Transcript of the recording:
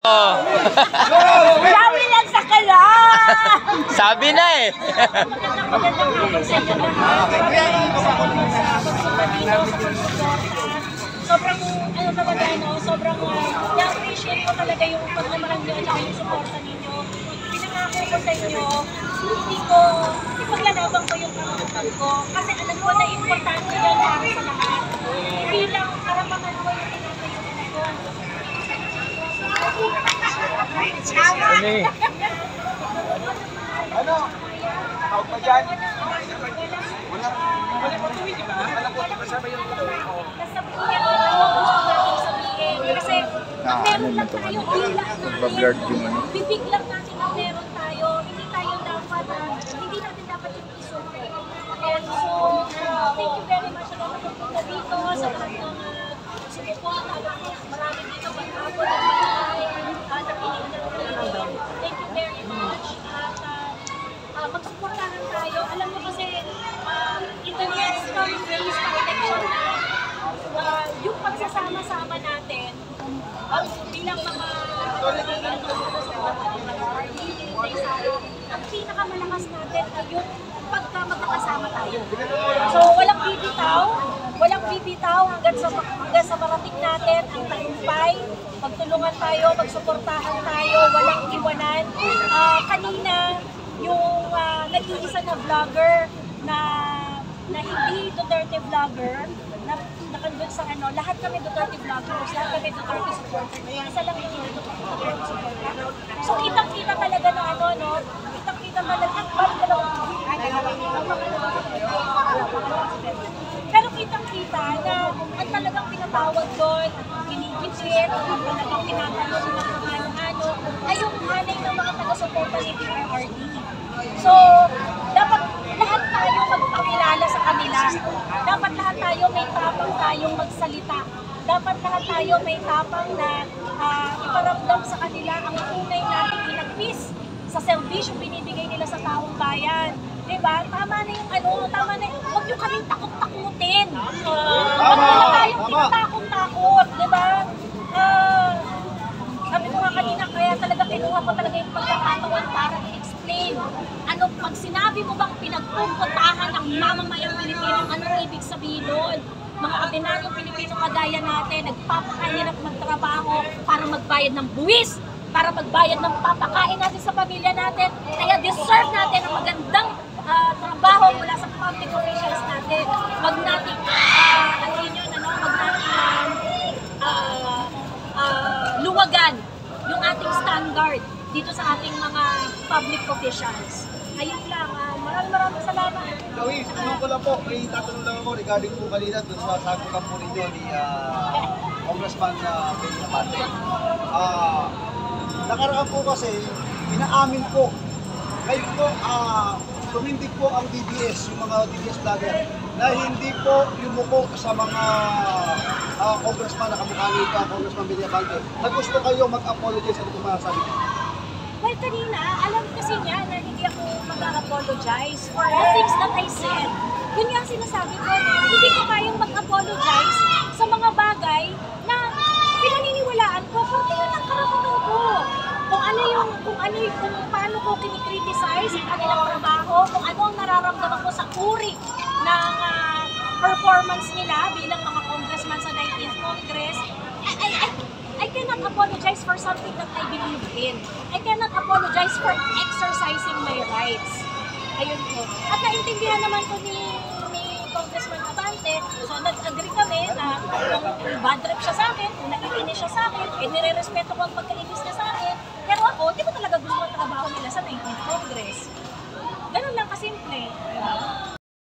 Oh. Sabi lang sa kala! Sabi na eh. Sobrang, ano talaga, no? Sobrang na-appreciate ko talaga yung pagmamahal nyo at yung suporta ninyo. Pinangako ko sa inyo, hindi paglalaban ko yung karapatan ko. Kasi alam ko na importante yun para sa lahat. Hindi lang karapatan ko yung pinagkasalan ko. Ano? Tawag pa dyan? Wala po tuwi, di ba? Wala po, kasama yung tuwi ko. Sasabihin ko ano gusto natin sabihin. Kasi meron lang tayong hila natin. Bibig lang natin ang meron tayo. Hindi natin dapat yung isuko. And so, thank you very much sa mga pagpunta dito, sa lahat ng support. Marami dito pag-ako na nakinig na kayo. Thank you very much. At magsuportahan tayo. Alam mo kasi, in the next coming days na election na, yung pagsasama-sama natin, bilang mga ang pinakamalakas natin ay yung pagka magkakasama tayo. So, walang bibitaw hanggang sa marating natin ang tagumpay. Magtulungan tayo, magsuportahan tayo, walang iwanan. Kanina, yung nag-iisa na vlogger na hindi Duterte vlogger, na nakandun sa ano, lahat kami Duterte vloggers, lahat kami Duterte supporter. Isa lang yung Duterte supporter. So, kitang-kita talaga na ano, no? Kitang-kita talaga. Pero kitang-kita na ang talagang pinatawag doon, kinigit, ang talagang tinatanong ng mga ano, ay yung hanay ng mga taga-suporta ni PRRD. So, dapat lahat tayo magpakilala sa kanila. Dapat lahat tayo may tapang tayong magsalita. Dapat lahat tayo may tapang na iparamdam sa kanila ang tunay nating inagpis sa serbisyo binibigay nila sa taong bayan. Diba? Tama na yung ano, tama na yung, huwag nyo kaming takot-takutin. Huwag nyo tayong tinatakot-takot. Diba? Sabi ko nga kanina, kaya talaga kinuha ko talaga yung pagkakataon para i-explain. Ano, pag sinabi mo bang pinagpupuntahan ng mamamayang Pilipino, anong ibig sabihin doon? Mga ordinaryong Pilipino kagaya natin, nagpapakahirap magtrabaho para magbayad ng buwis, para magbayad ng papakain natin sa pamilya natin. Kaya deserve natin ang magandang trabaho mula sa public officials natin. Wag natin, luwagan yung ating standard dito sa ating mga public officials. Ayun lang, maraming salamat. Gawi, sunod ko lang po, may tatanong lang ako regarding po kanina doon sa sagutan po ninyo ni Congressman Benny Abante. Nakaraan po kasi, inaamin po, ngayon po, tumindig po ang DBS, yung mga DBS vlogger, na hindi po yumuko sa mga congressman na kamukha nito, Congressman Benny Abante, na gusto kayo mag-apologize at kumasabi niyo. Well, kanina, alam kasi niya na hindi ako mag-apologize for the things that I said. Yun nga sinasabi ko, hindi ko kayang mag-apologize sa mga bagay na pinaniniwalaan ko, porque yun ang karapatan ko. Kung paano ko kinikriticize ang kanilang trabaho, kung ano ang nararamdaman ko sa uri ng performance nila bilang mga congressman sa 19th Congress, I cannot apologize for something that I believe in. I cannot apologize for exercising my rights. Ayun po. At naintindihan naman ko ni Congressman Abante, so nag-agree kami na kung bad trip siya sa akin, kung naiinis siya sa akin, nire-respeto ko ang